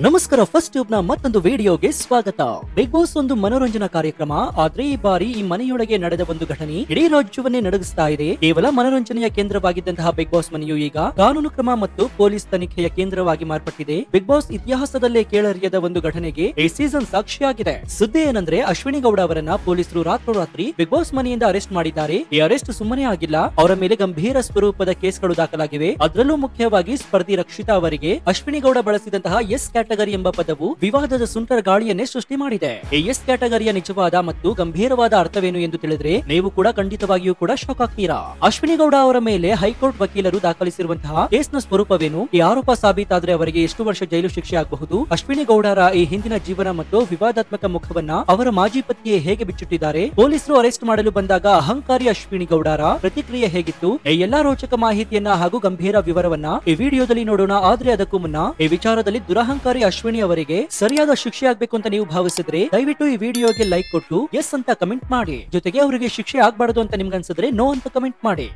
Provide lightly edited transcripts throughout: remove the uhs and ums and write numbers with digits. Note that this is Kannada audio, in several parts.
ನಮಸ್ಕಾರ. ಫಸ್ಟ್ ಟ್ಯೂಬ್ ನ ಮತ್ತೊಂದು ವಿಡಿಯೋಗೆ ಸ್ವಾಗತ. ಬಿಗ್ ಬಾಸ್ ಒಂದು ಮನೋರಂಜನಾ ಕಾರ್ಯಕ್ರಮ. ಆದ್ರೆ ಈ ಬಾರಿ ಈ ಮನೆಯೊಳಗೆ ನಡೆದ ಒಂದು ಘಟನೆ ಇಡೀ ರಾಜ್ಯವನ್ನೇ ನಡುಗಿಸ್ತಾ ಇದೆ. ಕೇವಲ ಮನೋರಂಜನೆಯ ಕೇಂದ್ರವಾಗಿದ್ದಂತಹ ಬಿಗ್ ಬಾಸ್ ಮನೆಯು ಈಗ ಕಾನೂನು ಕ್ರಮ ಮತ್ತು ಪೊಲೀಸ್ ತನಿಖೆಯ ಕೇಂದ್ರವಾಗಿ ಮಾರ್ಪಟ್ಟಿದೆ. ಬಿಗ್ ಬಾಸ್ ಇತಿಹಾಸದಲ್ಲೇ ಕೇಳರಿಯದ ಒಂದು ಘಟನೆಗೆ ಈ ಸೀಸನ್ ಸಾಕ್ಷಿಯಾಗಿದೆ. ಸುದ್ದಿ ಏನಂದ್ರೆ ಅಶ್ವಿನಿ ಗೌಡ ಅವರನ್ನ ಪೊಲೀಸರು ರಾತ್ರೋರಾತ್ರಿ ಬಿಗ್ ಬಾಸ್ ಮನೆಯಿಂದ ಅರೆಸ್ಟ್ ಮಾಡಿದ್ದಾರೆ. ಈ ಅರೆಸ್ಟ್ ಸುಮ್ಮನೆ ಆಗಿಲ್ಲ, ಅವರ ಮೇಲೆ ಗಂಭೀರ ಸ್ವರೂಪದ ಕೇಸ್ಗಳು ದಾಖಲಾಗಿವೆ. ಅದರಲ್ಲೂ ಮುಖ್ಯವಾಗಿ ಸ್ಪರ್ಧಿ ರಕ್ಷಿತಾ ಅವರಿಗೆ ಅಶ್ವಿನಿ ಗೌಡ ಬಳಸಿದಂತಹ ಎಸ್ ಕ್ಯಾಟಗರಿ ಎಂಬ ಪದವು ವಿವಾದದ ಸುಂಟರ ಗಾಳಿಯನ್ನೇ ಸೃಷ್ಟಿ ಮಾಡಿದೆ. ಈ ಎಸ್ ಕ್ಯಾಟಗರಿಯ ನಿಜವಾದ ಮತ್ತು ಗಂಭೀರವಾದ ಅರ್ಥವೇನು ಎಂದು ತಿಳಿದ್ರೆ ನೀವು ಕೂಡ ಖಂಡಿತವಾಗಿಯೂ ಕೂಡ ಶಾಕ್ ಆಗ್ತೀರಾ. ಅಶ್ವಿನಿ ಗೌಡ ಅವರ ಮೇಲೆ ಹೈಕೋರ್ಟ್ ವಕೀಲರು ದಾಖಲಿಸಿರುವಂತಹ ಕೇಸ್ನ ಸ್ವರೂಪವೇನು, ಈ ಆರೋಪ ಸಾಬೀತಾದ್ರೆ ಅವರಿಗೆ ಎಷ್ಟು ವರ್ಷ ಜೈಲು ಶಿಕ್ಷೆ ಆಗಬಹುದು, ಅಶ್ವಿನಿ ಗೌಡರ ಈ ಹಿಂದಿನ ಜೀವನ ಮತ್ತು ವಿವಾದಾತ್ಮಕ ಮುಖವನ್ನ ಅವರ ಮಾಜಿ ಪತಿಯೇ ಹೇಗೆ ಬಿಚ್ಚಿಟ್ಟಿದ್ದಾರೆ, ಪೊಲೀಸರು ಅರೆಸ್ಟ್ ಮಾಡಲು ಬಂದಾಗ ಅಹಂಕಾರಿ ಅಶ್ವಿನಿ ಗೌಡರ ಪ್ರತಿಕ್ರಿಯೆ ಹೇಗಿತ್ತು, ಈ ಎಲ್ಲಾ ರೋಚಕ ಮಾಹಿತಿಯನ್ನ ಹಾಗೂ ಗಂಭೀರ ವಿವರವನ್ನ ಈ ವಿಡಿಯೋದಲ್ಲಿ ನೋಡೋಣ. ಆದ್ರೆ ಅದಕ್ಕೂ ಮುನ್ನ ಈ ವಿಚಾರದಲ್ಲಿ ದುರಹಂಕಾರಿ ಅಶ್ವಿನಿ ಅವರಿಗೆ ಸರಿಯಾದ ಶಿಕ್ಷೆ ಆಗ್ಬೇಕು ಅಂತ ನೀವು ಭಾವಿಸಿದ್ರೆ ದಯವಿಟ್ಟು ಈ ವಿಡಿಯೋಗೆ ಲೈಕ್ ಕೊಟ್ಟು ಎಸ್ ಅಂತ ಕಮೆಂಟ್ ಮಾಡಿ. ಜೊತೆಗೆ ಅವರಿಗೆ ಶಿಕ್ಷೆ ಆಗ್ಬಾರ್ದು ಅಂತ ನಿಮ್ಗನ್ಸಿದ್ರೆ ನೋ ಅಂತ ಕಮೆಂಟ್ ಮಾಡಿ.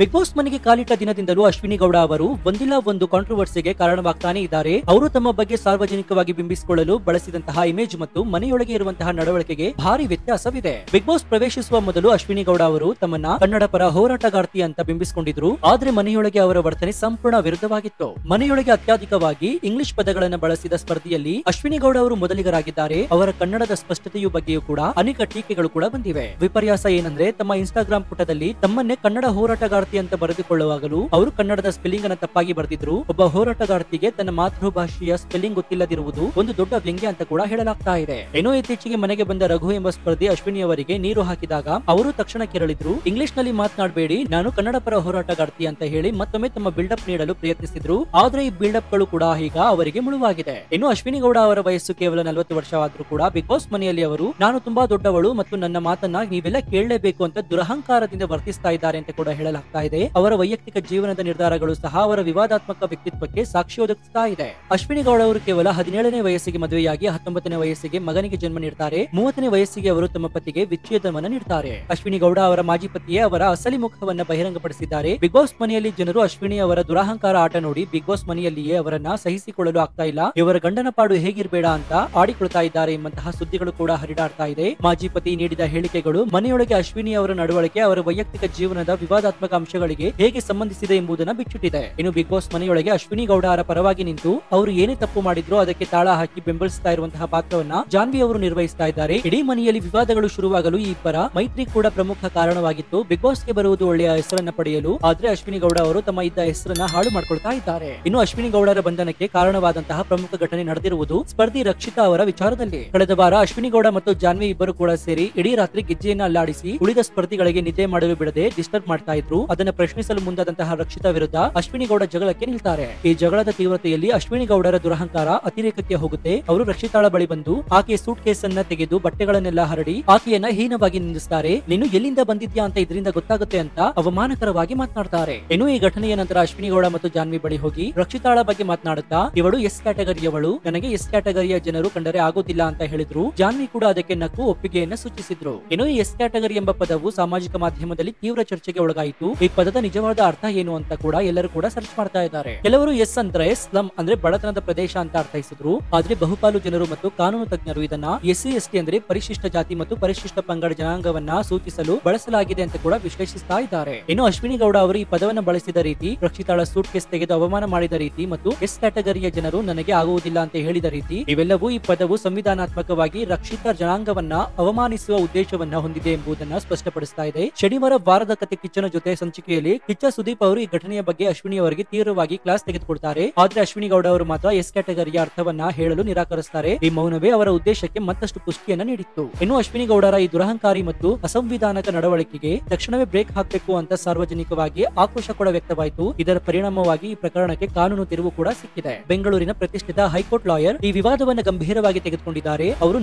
ಬಿಗ್ ಬಾಸ್ ಮನೆಗೆ ಕಾಲಿಟ್ಟ ದಿನದಿಂದಲೂ ಅಶ್ವಿನಿ ಗೌಡ ಅವರು ಒಂದಿಲ್ಲ ಒಂದು ಕಾಂಟ್ರವರ್ಸಿಗೆ ಕಾರಣವಾಗ್ತಾನೆ ಇದ್ದಾರೆ. ಅವರು ತಮ್ಮ ಬಗ್ಗೆ ಸಾರ್ವಜನಿಕವಾಗಿ ಬಿಂಬಿಸಿಕೊಳ್ಳಲು ಬಳಸಿದಂತಹ ಇಮೇಜ್ ಮತ್ತು ಮನೆಯೊಳಗೆ ಇರುವಂತಹ ನಡವಳಿಕೆಗೆ ಭಾರಿ ವ್ಯತ್ಯಾಸವಿದೆ. ಬಿಗ್ ಬಾಸ್ ಪ್ರವೇಶಿಸುವ ಮೊದಲು ಅಶ್ವಿನಿ ಗೌಡ ಅವರು ತಮ್ಮನ್ನ ಕನ್ನಡ ಪರ ಹೋರಾಟಗಾರ್ತಿ ಅಂತ ಬಿಂಬಿಸಿಕೊಂಡಿದ್ರು. ಆದ್ರೆ ಮನೆಯೊಳಗೆ ಅವರ ವರ್ತನೆ ಸಂಪೂರ್ಣ ವಿರುದ್ಧವಾಗಿತ್ತು. ಮನೆಯೊಳಗೆ ಅತ್ಯಧಿಕವಾಗಿ ಇಂಗ್ಲಿಷ್ ಪದಗಳನ್ನು ಬಳಸಿದ ಸ್ಪರ್ಧೆಯಲ್ಲಿ ಅಶ್ವಿನಿ ಗೌಡ ಅವರು ಮೊದಲಿಗರಾಗಿದ್ದಾರೆ. ಅವರ ಕನ್ನಡದ ಸ್ಪಷ್ಟತೆಯ ಬಗ್ಗೆಯೂ ಕೂಡ ಅನೇಕ ಟೀಕೆಗಳು ಕೂಡ ಬಂದಿವೆ. ವಿಪರ್ಯಾಸ ಏನಂದ್ರೆ ತಮ್ಮ ಇನ್ಸ್ಟಾಗ್ರಾಮ್ ಪುಟದಲ್ಲಿ ತಮ್ಮನ್ನೇ ಕನ್ನಡ ಹೋರಾಟಗಾರ್ತಿ ಅಂತ ಬರೆದುಕೊಳ್ಳುವಾಗಲೂ ಅವರು ಕನ್ನಡದ ಸ್ಪೆಲ್ಲಿಂಗ್ ಅನ್ನು ತಪ್ಪಾಗಿ ಬರೆದಿದ್ರು. ಒಬ್ಬ ಹೋರಾಟಗಾರ್ತಿಗೆ ತನ್ನ ಮಾತೃಭಾಷೆಯ ಸ್ಪೆಲ್ಲಿಂಗ್ ಗೊತ್ತಿಲ್ಲದಿರುವುದು ಒಂದು ದೊಡ್ಡ ವ್ಯಂಗ್ಯ ಅಂತ ಕೂಡ ಹೇಳಲಾಗ್ತಾ ಇದೆ. ಏನೋ ಇತ್ತೀಚೆಗೆ ಮನೆಗೆ ಬಂದ ರಘು ಎಂಬ ಸ್ಪರ್ಧಿ ಅಶ್ವಿನಿ ಅವರಿಗೆ ನೀರು ಹಾಕಿದಾಗ ಅವರು ತಕ್ಷಣ ಕೆರಳಿದ್ರು. ಇಂಗ್ಲಿಷ್ ನಲ್ಲಿ ಮಾತನಾಡಬೇಡಿ, ನಾನು ಕನ್ನಡ ಪರ ಹೋರಾಟಗಾರ್ತಿ ಅಂತ ಹೇಳಿ ಮತ್ತೊಮ್ಮೆ ತಮ್ಮ ಬಿಲ್ಡಪ್ ನೀಡಲು ಪ್ರಯತ್ನಿಸಿದ್ರು. ಆದ್ರೆ ಈ ಬಿಲ್ಡಪ್ ಗಳು ಕೂಡ ಈಗ ಅವರಿಗೆ ಮುಳುವಾಗಿದೆ. ಇನ್ನು ಅಶ್ವಿನಿ ಗೌಡ ಅವರ ವಯಸ್ಸು ಕೇವಲ 40 ವರ್ಷವಾದ್ರೂ ಕೂಡ ಬಿಗ್ ಬಾಸ್ ಮನೆಯಲ್ಲಿ ಅವರು ನಾನು ತುಂಬಾ ದೊಡ್ಡವಳು ಮತ್ತು ನನ್ನ ಮಾತನ್ನ ನೀವೆಲ್ಲ ಕೇಳಲೇಬೇಕು ಅಂತ ದುರಹಂಕಾರದಿಂದ ವರ್ತಿಸ್ತಾ ಇದ್ದಾರೆ ಅಂತ ಕೂಡ ಹೇಳಲಾಗ್ತಾ ಇದೆ. ಅವರ ವೈಯಕ್ತಿಕ ಜೀವನದ ನಿರ್ಧಾರಗಳು ಸಹ ಅವರ ವಿವಾದಾತ್ಮಕ ವ್ಯಕ್ತಿತ್ವಕ್ಕೆ ಸಾಕ್ಷಿ ಒದಗಿಸ್ತಾ ಇದೆ. ಅಶ್ವಿನಿ ಗೌಡ ಅವರು ಕೇವಲ 17ನೇ ವಯಸ್ಸಿಗೆ ಮದುವೆಯಾಗಿ 19ನೇ ವಯಸ್ಸಿಗೆ ಮಗನಿಗೆ ಜನ್ಮ ನೀಡ್ತಾರೆ. 30ನೇ ವಯಸ್ಸಿಗೆ ಅವರು ತಮ್ಮ ಪತಿಗೆ ವಿಚ್ಛೇದನವನ್ನು ನೀಡ್ತಾರೆ. ಅಶ್ವಿನಿ ಗೌಡ ಅವರ ಮಾಜಿ ಪತಿಯೇ ಅವರ ಅಸಲಿ ಮುಖವನ್ನ ಬಹಿರಂಗಪಡಿಸಿದ್ದಾರೆ. ಬಿಗ್ ಬಾಸ್ ಮನೆಯಲ್ಲಿ ಜನರು ಅಶ್ವಿನಿ ಅವರ ದುರಹಂಕಾರ ಆಟ ನೋಡಿ ಬಿಗ್ ಬಾಸ್ ಮನೆಯಲ್ಲಿಯೇ ಅವರನ್ನ ಸಹಿಸಿಕೊಳ್ಳಲು ಆಗ್ತಾ ಇಲ್ಲ, ಇವರ ಗಂಡನ ಪಾಡು ಹೇಗಿರ್ಬೇಡ ಅಂತ ಆಡಿಕೊಳ್ತಾ ಇದ್ದಾರೆ ಎಂಬಂತಹ ಸುದ್ದಿಗಳು ಕೂಡ ಹರಿದಾಡ್ತಾ ಇದೆ. ಮಾಜಿ ಪತಿ ನೀಡಿದ ಹೇಳಿಕೆಗಳು ಮನೆಯೊಳಗೆ ಅಶ್ವಿನಿ ಅವರ ನಡವಳಿಕೆ ಅವರ ವೈಯಕ್ತಿಕ ಜೀವನದ ವಿವಾದಾತ್ಮಕ ಅಂಶಗಳಿಗೆ ಹೇಗೆ ಸಂಬಂಧಿಸಿದೆ ಎಂಬುದನ್ನು ಬಿಚ್ಚಿಟ್ಟಿದೆ. ಇನ್ನು ಬಿಗ್ ಬಾಸ್ ಮನೆಯೊಳಗೆ ಅಶ್ವಿನಿ ಗೌಡ ಅವರ ಪರವಾಗಿ ನಿಂತು ಅವರು ಏನೇ ತಪ್ಪು ಮಾಡಿದ್ರು ಅದಕ್ಕೆ ತಾಳ ಹಾಕಿ ಬೆಂಬಲಿಸ್ತಾ ಇರುವಂತಹ ಪಾತ್ರವನ್ನ ಜಾನ್ವಿ ಅವರು ನಿರ್ವಹಿಸ್ತಾ ಇದ್ದಾರೆ. ಇಡೀ ಮನೆಯಲ್ಲಿ ವಿವಾದಗಳು ಶುರುವಾಗಲು ಈ ಇಬ್ಬರ ಮೈತ್ರಿ ಕೂಡ ಪ್ರಮುಖ ಕಾರಣವಾಗಿತ್ತು. ಬಿಗ್ ಬಾಸ್ ಗೆ ಬರುವುದು ಒಳ್ಳೆಯ ಹೆಸರನ್ನ ಪಡೆಯಲು, ಆದ್ರೆ ಅಶ್ವಿನಿ ಗೌಡ ಅವರು ತಮ್ಮ ಇದ್ದ ಹೆಸರನ್ನ ಹಾಳು ಮಾಡ್ಕೊಳ್ತಾ ಇದ್ದಾರೆ. ಇನ್ನು ಅಶ್ವಿನಿ ಗೌಡರ ಬಂಧನಕ್ಕೆ ಕಾರಣವಾದಂತಹ ಪ್ರಮುಖ ಘಟನೆ ನಡೆದಿರುವುದು ಸ್ಪರ್ಧಿ ರಕ್ಷಿತಾ ಅವರ ವಿಚಾರದಲ್ಲಿ. ಕಳೆದ ವಾರ ಅಶ್ವಿನಿ ಗೌಡ ಮತ್ತು ಜಾನ್ವಿ ಇಬ್ಬರು ಕೂಡ ಸೇರಿ ಇಡೀ ರಾತ್ರಿ ಗೆಜ್ಜೆಯನ್ನ ಅಲ್ಲಾಡಿಸಿ ಉಳಿದ ಸ್ಪರ್ಧಿಗಳಿಗೆ ನಿದ್ದೆ ಮಾಡಲು ಬಿಡದೆ ಡಿಸ್ಟರ್ಬ್ ಮಾಡ್ತಾ ಇದ್ರು. ಅದನ್ನ ಪ್ರಶ್ನಿಸಲು ಮುಂದಾದಂತಹ ರಕ್ಷಿತಾ ವಿರುದ್ಧ ಅಶ್ವಿನಿ ಗೌಡ ಜಗಳಕ್ಕೆ ನಿಲ್ತಾರೆ. ಈ ಜಗಳದ ತೀವ್ರತೆಯಲ್ಲಿ ಅಶ್ವಿನಿ ಗೌಡರ ದುರಹಂಕಾರ ಅತಿರೇಕಕ್ಕೆ ಹೋಗುತ್ತೆ. ಅವರು ರಕ್ಷಿತಾಳ ಬಳಿ ಬಂದು ಆಕೆಯ ಸೂಟ್ ಕೇಸ್ ಅನ್ನ ತೆಗೆದು ಬಟ್ಟೆಗಳನ್ನೆಲ್ಲ ಹರಡಿ ಆಕೆಯನ್ನ ಹೀನವಾಗಿ ನಿಂದಿಸ್ತಾರೆ. ನೀನು ಎಲ್ಲಿಂದ ಬಂದಿದ್ಯಾ ಅಂತ ಇದರಿಂದ ಗೊತ್ತಾಗುತ್ತೆ ಅಂತ ಅವಮಾನಕರವಾಗಿ ಮಾತನಾಡ್ತಾರೆ. ಇನ್ನು ಈ ಘಟನೆಯ ನಂತರ ಅಶ್ವಿನಿ ಗೌಡ ಮತ್ತು ಜಾನ್ವಿ ಬಳಿ ಹೋಗಿ ರಕ್ಷಿತಾಳ ಬಗ್ಗೆ ಮಾತನಾಡುತ್ತಾ ಇವಳು ಎಸ್ ಕ್ಯಾಟಗರಿಯವಳು, ನನಗೆ ಎಸ್ ಕ್ಯಾಟಗರಿಯ ಜನರು ಕಂಡರೆ ಆಗೋದಿಲ್ಲ ಅಂತ ಹೇಳಿದ್ರು. ಜಾನ್ವಿ ಕೂಡ ಅದಕ್ಕೆ ನಕ್ಕು ಒಪ್ಪಿಗೆಯನ್ನ ಸೂಚಿಸಿದ್ರು. ಇನ್ನು ಈ ಎಸ್ ಕ್ಯಾಟಗರಿ ಎಂಬ ಪದವು ಸಾಮಾಜಿಕ ಮಾಧ್ಯಮದಲ್ಲಿ ತೀವ್ರ ಚರ್ಚೆಗೆ ಒಳಗಾಯಿತು. ಈ ಪದದ ನಿಜವಾದ ಅರ್ಥ ಏನು ಅಂತ ಕೂಡ ಎಲ್ಲರೂ ಕೂಡ ಸರ್ಚ್ ಮಾಡ್ತಾ ಇದ್ದಾರೆ. ಕೆಲವರು ಎಸ್ ಅಂದ್ರೆ ಸ್ಲಮ್ ಅಂದ್ರೆ ಬಡತನದ ಪ್ರದೇಶ ಅಂತ ಅರ್ಥೈಸಿದ್ರು. ಆದ್ರೆ ಬಹುಪಾಲು ಜನರು ಮತ್ತು ಕಾನೂನು ತಜ್ಞರು ಇದನ್ನ ಎಸ್ಸಿ ಎಸ್ಟಿ ಅಂದ್ರೆ ಪರಿಶಿಷ್ಟ ಜಾತಿ ಮತ್ತು ಪರಿಶಿಷ್ಟ ಪಂಗಡ ಜನಾಂಗವನ್ನ ಸೂಚಿಸಲು ಬಳಸಲಾಗಿದೆ ಅಂತ ಕೂಡ ವಿಶ್ಲೇಷಿಸ್ತಾ ಇದ್ದಾರೆ. ಇನ್ನು ಅಶ್ವಿನಿ ಗೌಡ ಅವರು ಈ ಪದವನ್ನು ಬಳಸಿದ ರೀತಿ, ರಕ್ಷಿತಾಳ ಸೂಟ್ ಕೇಸ್ ತೆಗೆದು ಅವಮಾನ ಮಾಡಿದ ರೀತಿ ಮತ್ತು ಎಸ್ ಕ್ಯಾಟಗರಿಯ ಜನರು ನನಗೆ ಆಗುವುದಿಲ್ಲ ಅಂತ ಹೇಳಿದ ರೀತಿ, ಇವೆಲ್ಲವೂ ಈ ಪದವು ಸಂವಿಧಾನಾತ್ಮಕವಾಗಿ ರಕ್ಷಿತ ಜನಾಂಗವನ್ನ ಅವಮಾನಿಸುವ ಉದ್ದೇಶವನ್ನ ಹೊಂದಿದೆ ಎಂಬುದನ್ನ ಸ್ಪಷ್ಟಪಡಿಸ್ತಾ ಇದೆ. ಶನಿವಾರ ವಾರದ ಕತೆ ಕಿಚ್ಚನ ಜೊತೆ ಸಂಚಿಕೆಯಲ್ಲಿ ಕಿಚ್ಚ ಸುದೀಪ್ ಅವರು ಈ ಘಟನೆಯ ಬಗ್ಗೆ ಅಶ್ವಿನಿ ಅವರಿಗೆ ತೀವ್ರವಾಗಿ ಕ್ಲಾಸ್ ತೆಗೆದುಕೊಳ್ತಾರೆ. ಆದ್ರೆ ಅಶ್ವಿನಿ ಗೌಡ ಅವರು ಮಾತ್ರ ಎಸ್ ಕ್ಯಾಟಗರಿಯ ಅರ್ಥವನ್ನ ಹೇಳಲು ನಿರಾಕರಿಸುತ್ತಾರೆ. ಈ ಮೌನವೇ ಅವರ ಉದ್ದೇಶಕ್ಕೆ ಮತ್ತಷ್ಟು ಪುಷ್ಟಿಯನ್ನ ನೀಡಿತ್ತು. ಇನ್ನು ಅಶ್ವಿನಿ ಗೌಡರ ಈ ದುರಹಂಕಾರಿ ಮತ್ತು ಅಸಂವಿಧಾನಕ ನಡವಳಿಕೆಗೆ ತಕ್ಷಣವೇ ಬ್ರೇಕ್ ಹಾಕಬೇಕು ಅಂತ ಸಾರ್ವಜನಿಕವಾಗಿ ಆಕ್ರೋಶ ಕೂಡ ವ್ಯಕ್ತವಾಯಿತು. ಇದರ ಪರಿಣಾಮವಾಗಿ ಈ ಪ್ರಕರಣಕ್ಕೆ ಕಾನೂನು ತಿರುವು ಕೂಡ ಸಿಕ್ಕಿದೆ. ಬೆಂಗಳೂರಿನ ಪ್ರತಿಷ್ಠಿತ ಹೈಕೋರ್ಟ್ ಲಾಯರ್ ಈ ವಿವಾದವನ್ನು ಗಂಭೀರವಾಗಿ ತೆಗೆದುಕೊಂಡಿದ್ದಾರೆ. ಅವರು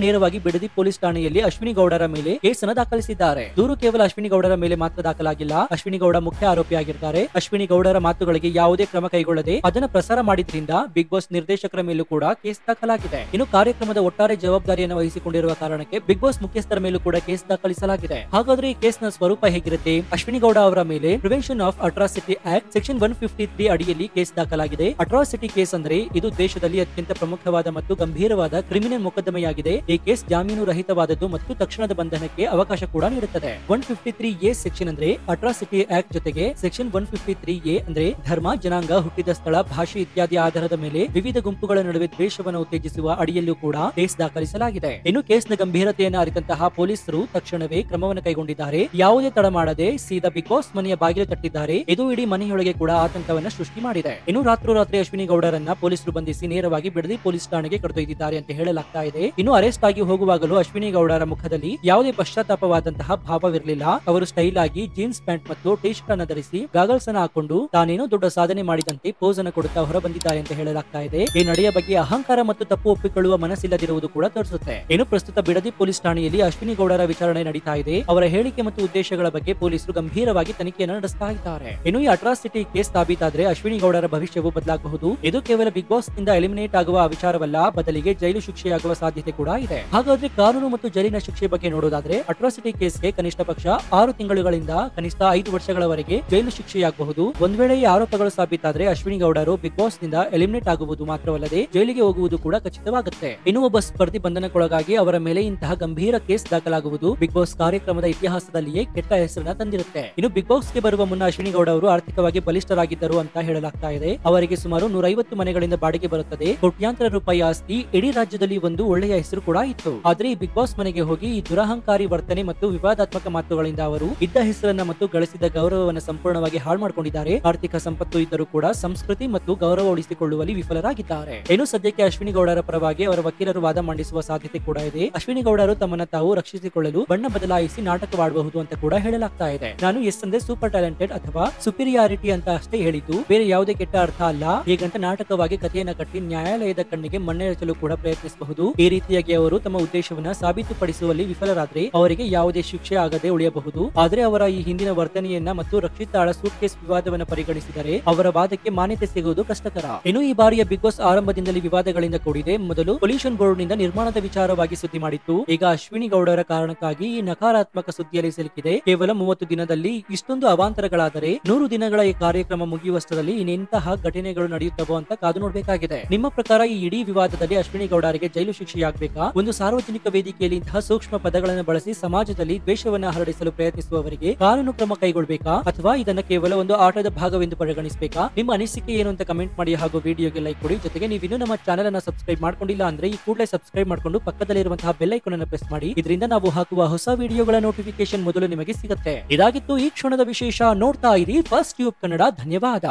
ನೇರವಾಗಿ ಬಿಡದಿ ಪೊಲೀಸ್ ಠಾಣೆಯಲ್ಲಿ ಅಶ್ವಿನಿ ಗೌಡರ ಮೇಲೆ ಕೇಸನ್ನು ದಾಖಲಿಸಿದ್ದಾರೆ. ದೂರು ಕೇವಲ ಅಶ್ವಿನಿ ಗೌಡರ ಮೇಲೆ ಮಾತ್ರ ದಾಖಲಾಗಿಲ್ಲ. ಅಶ್ವಿನಿ ಗೌಡ ಮುಖ್ಯ ಆರೋಪಿಯಾಗಿರ್ತಾರೆ. ಅಶ್ವಿನಿ ಗೌಡರ ಮಾತುಗಳಿಗೆ ಯಾವುದೇ ಕ್ರಮ ಕೈಗೊಳ್ಳದೆ ಅದನ್ನ ಪ್ರಸಾರ ಮಾಡಿದ್ರಿಂದ ಬಿಗ್ ಬಾಸ್ ನಿರ್ದೇಶಕರ ಮೇಲೂ ಕೂಡ ಕೇಸ್ ದಾಖಲಾಗಿದೆ. ಇನ್ನು ಕಾರ್ಯಕ್ರಮದ ಒಟ್ಟಾರೆ ಜವಾಬ್ದಾರಿಯನ್ನು ವಹಿಸಿಕೊಂಡಿರುವ ಕಾರಣಕ್ಕೆ ಬಿಗ್ ಬಾಸ್ ಮುಖ್ಯಸ್ಥರ ಮೇಲೂ ಕೂಡ ಕೇಸ್ ದಾಖಲಿಸಲಾಗಿದೆ. ಹಾಗಾದ್ರೆ ಈ ಕೇಸ್ ನ ಸ್ವರೂಪ ಹೇಗಿರುತ್ತೆ? ಅಶ್ವಿನಿ ಗೌಡ ಅವರ ಮೇಲೆ prevention of atrocity act section 153 ಅಡಿಯಲ್ಲಿ ಕೇಸ್ ದಾಖಲಾಗಿದೆ. ಅಟ್ರಾಸಿಟಿ ಕೇಸ್ ಅಂದ್ರೆ ಇದು ದೇಶದಲ್ಲಿ ಅತ್ಯಂತ ಪ್ರಮುಖವಾದ ಮತ್ತು ಗಂಭೀರವಾದ ಕ್ರಿಮಿನಲ್ ಮೊಕದ್ದಮೆಯಾಗಿದೆ. ಈ ಕೇಸ್ ಜಾಮೀನು ರಹಿತವಾದದ್ದು ಮತ್ತು ತಕ್ಷಣದ ಬಂಧನಕ್ಕೆ ಅವಕಾಶ ಕೂಡ ನೀಡುತ್ತದೆ. 153A ಸೆಕ್ಷನ್ ಅಂದ್ರೆ ಅಟ್ರಾಸಿಟಿ ಆಕ್ಟ್ ಜೊತೆಗೆ ಸೆಕ್ಷನ್ 153A ಅಂದ್ರೆ ಧರ್ಮ, ಜನಾಂಗ, ಹುಟ್ಟಿದ ಸ್ಥಳ, ಭಾಷೆ ಇತ್ಯಾದಿ ಆಧಾರದ ಮೇಲೆ ವಿವಿಧ ಗುಂಪುಗಳ ನಡುವೆ ದ್ವೇಷವನ್ನು ಉತ್ತೇಜಿಸುವ ಅಡಿಯಲ್ಲೂ ಕೂಡ ಕೇಸ್ ದಾಖಲಿಸಲಾಗಿದೆ. ಇನ್ನು ಕೇಸ್ನ ಗಂಭೀರತೆಯನ್ನು ಅರಿತಂತಹ ಪೊಲೀಸರು ತಕ್ಷಣವೇ ಕ್ರಮವನ್ನು ಕೈಗೊಂಡಿದ್ದಾರೆ. ಯಾವುದೇ ತಡ ಮಾಡದೆ ಸೀದಾ ಬಿಗ್ ಬಾಸ್ ಮನೆಯ ಬಾಗಿಲು ತಟ್ಟಿದ್ದಾರೆ. ಇದು ಇಡೀ ಮನೆಯೊಳಗೆ ಕೂಡ ಆತಂಕವನ್ನ ಸೃಷ್ಟಿ ಮಾಡಿದೆ. ಇನ್ನು ರಾತ್ರೋರಾತ್ರಿ ಅಶ್ವಿನಿ ಗೌಡರನ್ನ ಪೊಲೀಸರು ಬಂಧಿಸಿ ನೇರವಾಗಿ ಬಿಡದಿ ಪೊಲೀಸ್ ಠಾಣೆಗೆ ಕರೆದೊಯ್ದಿದ್ದಾರೆ ಅಂತ ಹೇಳಲಾಗ್ತಾ ಇದೆ. ಇನ್ನು ಅರೆಸ್ಟ್ ಆಗಿ ಹೋಗುವಾಗಲೂ ಅಶ್ವಿನಿ ಗೌಡರ ಮುಖದಲ್ಲಿ ಯಾವುದೇ ಪಶ್ಚಾತ್ತಾಪವಾದಂತಹ ಭಾವವಿರಲಿಲ್ಲ. ಅವರು ಸ್ಟೈಲ್ ಆಗಿ ಜೀನ್ಸ್ ಪ್ಯಾಂಟ್ ಮತ್ತು ಟಿ ಶರ್ಟ್ ಅನ್ನು ಧರಿಸಿ ಗಾಗಲ್ಸ್ ಅನ್ನು ಹಾಕೊಂಡು ತಾನೇನೋ ದೊಡ್ಡ ಸಾಧನೆ ಮಾಡಿದಂತೆ ಪೋಸ್ ಅನ್ನು ಕೊಡುತ್ತಾ ಹೊರ ಬಂದಿದ್ದಾರೆ ಅಂತ ಹೇಳಲಾಗ್ತಾ ಇದೆ. ಈ ನಡೆಯ ಬಗ್ಗೆ ಅಹಂಕಾರ ಮತ್ತು ತಪ್ಪು ಒಪ್ಪಿಕೊಳ್ಳುವ ಮನಸ್ಸಿಲ್ಲದಿರುವುದು ಕೂಡ ತೋರಿಸುತ್ತೆ. ಇನ್ನು ಪ್ರಸ್ತುತ ಬಿಡದಿ ಪೊಲೀಸ್ ಠಾಣೆಯಲ್ಲಿ ಅಶ್ವಿನಿ ಗೌಡರ ವಿಚಾರಣೆ ನಡೀತಾ ಇದೆ. ಅವರ ಹೇಳಿಕೆ ಮತ್ತು ಉದ್ದೇಶಗಳ ಬಗ್ಗೆ ಪೊಲೀಸರು ಗಂಭೀರವಾಗಿ ತನಿಖೆಯನ್ನು ನಡೆಸ್ತಾ ಇದ್ದಾರೆ. ಇನ್ನು ಈ ಅಟ್ರಾಸಿಟಿ ಕೇಸ್ ಸಾಬೀತಾದ್ರೆ ಅಶ್ವಿನಿ ಗೌಡರ ಭವಿಷ್ಯವು ಬದಲಾಗಬಹುದು. ಇದು ಕೇವಲ ಬಿಗ್ ಬಾಸ್ ನಿಂದ ಎಲಿಮಿನೇಟ್ ಆಗುವ ವಿಚಾರವಲ್ಲ, ಬದಲಿಗೆ ಜೈಲು ಶಿಕ್ಷೆಯಾಗುವ ಸಾಧ್ಯತೆ ಕೂಡ ಇದೆ. ಹಾಗಾದ್ರೆ ಕಾನೂನು ಮತ್ತು ಜೈಲಿನ ಶಿಕ್ಷೆ ಬಗ್ಗೆ ನೋಡೋದಾದ್ರೆ ಅಟ್ರಾಸಿಟಿ ಕೇಸ್ಗೆ ಕನಿಷ್ಠ ಪಕ್ಷ 6 ತಿಂಗಳುಗಳಿಂದ ಕನಿಷ್ಠ 5 ವರ್ಷಗಳವರೆಗೆ ಜೈಲು ಶಿಕ್ಷೆಯಾಗಬಹುದು. ಒಂದ್ ವೇಳೆ ಈ ಆರೋಪಗಳು ಸಾಬೀತಾದ್ರೆ ಅಶ್ವಿನಿ ಗೌಡರು ಬಿಗ್ ಬಾಸ್ ನಿಂದ ಎಲಿಮಿನೇಟ್ ಆಗುವುದು ಮಾತ್ರವಲ್ಲದೆ ಜೈಲಿಗೆ ಹೋಗುವುದು ಕೂಡ ಖಚಿತವಾಗುತ್ತೆ. ಇನ್ನು ಒಬ್ಬ ಸ್ಪರ್ಧಿ ಬಂಧನಕ್ಕೊಳಗಾಗಿ ಅವರ ಮೇಲೆ ಇಂತಹ ಗಂಭೀರ ಕೇಸ್ ದಾಖಲಾಗುವುದು ಬಿಗ್ ಬಾಸ್ ಕಾರ್ಯಕ್ರಮದ ಇತಿಹಾಸದಲ್ಲಿಯೇ ಕೆಟ್ಟ ಹೆಸರನ್ನ ತಂದಿರುತ್ತೆ. ಇನ್ನು ಬಿಗ್ ಬಾಸ್ ಗೆ ಬರುವ ಮುನ್ನ ಅಶ್ವಿನಿ ಗೌಡ ಅವರು ಆರ್ಥಿಕವಾಗಿ ಬಲಿಷ್ಠರಾಗಿದ್ದರು ಅಂತ ಹೇಳಲಾಗ್ತಾ ಇದೆ. ಅವರಿಗೆ ಸುಮಾರು 150 ಮನೆಗಳಿಂದ ಬಾಡಿಗೆ ಬರುತ್ತದೆ. ಕೋಟ್ಯಾಂತರ ರೂಪಾಯಿ ಆಸ್ತಿ, ಇಡೀ ರಾಜ್ಯದಲ್ಲಿ ಒಂದು ಒಳ್ಳೆಯ ಹೆಸರು ಕೂಡ ಇತ್ತು. ಆದ್ರೆ ಈ ಬಿಗ್ ಬಾಸ್ ಮನೆಗೆ ಹೋಗಿ ಈ ದುರಹಂಕಾರಿ ವರ್ತನೆ ಮತ್ತು ವಿವಾದಾತ್ಮಕ ಮಾತುಗಳಿಂದ ಅವರು ಇದ್ದ ಹೆಸರನ್ನ ಮತ್ತು ಗಳಿಸಿದ ಗೌರವವನ್ನು ಸಂಪೂರ್ಣವಾಗಿ ಹಾಳು ಮಾಡಿಕೊಂಡಿದ್ದಾರೆ. ಆರ್ಥಿಕ ಸಂಪತ್ತು ಇದ್ದರೂ ಕೂಡ ಸಂಸ್ಕೃತಿ ಮತ್ತು ಗೌರವ ಉಳಿಸಿಕೊಳ್ಳುವಲ್ಲಿ ವಿಫಲರಾಗಿದ್ದಾರೆ. ಏನು ಸದ್ಯಕ್ಕೆ ಅಶ್ವಿನಿ ಗೌಡರ ಪರವಾಗಿ ಅವರ ವಕೀಲರು ವಾದ ಮಂಡಿಸುವ ಸಾಧ್ಯತೆ ಕೂಡ ಇದೆ. ಅಶ್ವಿನಿ ಗೌಡರು ತಮ್ಮನ್ನ ತಾವು ರಕ್ಷಿಸಿಕೊಳ್ಳಲು ಬಣ್ಣ ಬದಲಾಯಿಸಿ ನಾಟಕವಾಡಬಹುದು ಅಂತ ಕೂಡ ಹೇಳಲಾಗ್ತಾ ಇದೆ. ನಾನು ಎಸ್ ಅಂದ್ರೆ ಸೂಪರ್ ಟ್ಯಾಲೆಂಟೆಡ್ ಅಥವಾ ಸುಪೀರಿಯಾರಿಟಿ ಅಂತ ಅಷ್ಟೇ ಹೇಳಿದ್ದು, ಬೇರೆ ಯಾವುದೇ ಕೆಟ್ಟ ಅರ್ಥ ಅಲ್ಲ. ಹೀಗಂತ ನಾಟಕವಾಗಿ ಕಥೆಯನ್ನ ಕಟ್ಟಿ ನ್ಯಾಯಾಲಯದ ಕಣ್ಣಿಗೆ ಮಣ್ಣೆರಚಲು ಕೂಡ ಪ್ರಯತ್ನಿಸಬಹುದು. ಈ ರೀತಿಯಾಗಿ ಅವರು ತಮ್ಮ ಉದ್ದೇಶವನ್ನ ಸಾಬೀತುಪಡಿಸುವಲ್ಲಿ ವಿಫಲರಾದ್ರೆ ಅವರಿಗೆ ಯಾವುದೇ ಶಿಕ್ಷೆ ಆಗದೆ ಉಳಿಯಬಹುದು. ಆದ್ರೆ ಅವರ ಈ ಹಿಂದಿನ ವರ್ತನೆಯನ್ನ ಮತ್ತು ರಕ್ಷಿತಾಳ ಸೂಟ್ ಕೇಸ್ ವಿವಾದವನ್ನು ಪರಿಗಣಿಸಿದರೆ ಅವರ ವಾದಕ್ಕೆ ಮಾನ್ಯತೆ ಸಿಗುವುದು ಕಷ್ಟಕರ. ಇನ್ನು ಈ ಬಾರಿಯ ಬಿಗ್ ಬಾಸ್ ಆರಂಭದಿಂದಲೇ ವಿವಾದಗಳಿಂದ ಕೂಡಿದೆ. ಮೊದಲು ಪೊಲ್ಯೂಷನ್ ಬೋರ್ಡ್ ನಿಂದ ನಿರ್ಮಾಣದ ವಿಚಾರವಾಗಿ ಸುದ್ದಿ ಮಾಡಿತ್ತು. ಈಗ ಅಶ್ವಿನಿ ಗೌಡರ ಕಾರಣಕ್ಕಾಗಿ ಈ ನಕಾರಾತ್ಮಕ ಸುದ್ದಿಯಲ್ಲಿ ಸಿಲುಕಿದೆ. ಕೇವಲ 30 ದಿನದಲ್ಲಿ ಇಷ್ಟೊಂದು ಅವಾಂತರಗಳಾದರೆ 100 ದಿನಗಳ ಈ ಕಾರ್ಯಕ್ರಮ ಮುಗಿಯುವಷ್ಟರಲ್ಲಿ ಇನ್ನೆಂತಹ ಘಟನೆಗಳು ನಡೆಯುತ್ತವೋ ಅಂತ ಕಾದು ನೋಡಬೇಕಾಗಿದೆ. ನಿಮ್ಮ ಪ್ರಕಾರ ಈ ಇಡೀ ವಿವಾದದಲ್ಲಿ ಅಶ್ವಿನಿ ಗೌಡರಿಗೆ ಜೈಲು ಶಿಕ್ಷೆಯಾಗಬೇಕಾ? ಒಂದು ಸಾರ್ವಜನಿಕ ವೇದಿಕೆಯಲ್ಲಿ ಇಂತಹ ಸೂಕ್ಷ್ಮ ಪದಗಳನ್ನು ಬಳಸಿ ಸಮಾಜದಲ್ಲಿ ದ್ವೇಷವನ್ನ ಹರಡಿಸಲು ಪ್ರಯತ್ನಿಸುವವರಿಗೆ ಕಾನೂನು ಕ್ರಮ ಕೈಗೊಳ್ಳಬೇಕಾ ಅಥವಾ ಇದನ್ನ ಕೇವಲ ಒಂದು ಆಟದ ಭಾಗವೆಂದು ಪರಿಗಣಿಸಬೇಕಾ? ನಿಮ್ಮ ಅನಿಸಿಕೆ ಏನು ಅಂತ ಕಮೆಂಟ್ ಮಾಡಿ ಹಾಗೂ ವಿಡಿಯೋಗೆ ಲೈಕ್ ಕೊಡಿ. ಜೊತೆಗೆ ನೀವಿನ್ನೂ ನಮ್ಮ ಚಾನೆಲ್ ಅನ್ನ ಸಬ್ಸ್ಕ್ರೈಬ್ ಮಾಡ್ಕೊಂಡಿಲ್ಲ ಅಂದ್ರೆ ಈ ಕೂಡಲೇ ಸಬ್ಸ್ಕ್ರೈಬ್ ಮಾಡ್ಕೊಂಡು ಪಕ್ಕದಲ್ಲಿರುವಂತಹ ಬೆಲ್ ಐಕಾನ್ ಅನ್ನು ಪ್ರೆಸ್ ಮಾಡಿ. ಇದರಿಂದ ನಾವು ಹಾಕುವ ಹೊಸ ವಿಡಿಯೋಗಳ ನೋಟಿಫಿಕೇಶನ್ ಮೊದಲು ನಿಮಗೆ ಸಿಗುತ್ತೆ. ಇದಾಗಿತ್ತು ಈ ಕ್ಷಣದ ವಿಶೇಷ. ನೋಡ್ತಾ ಇರಿ ಫಸ್ಟ್ ಟ್ಯೂಬ್ ಕನ್ನಡ. ಧನ್ಯವಾದ.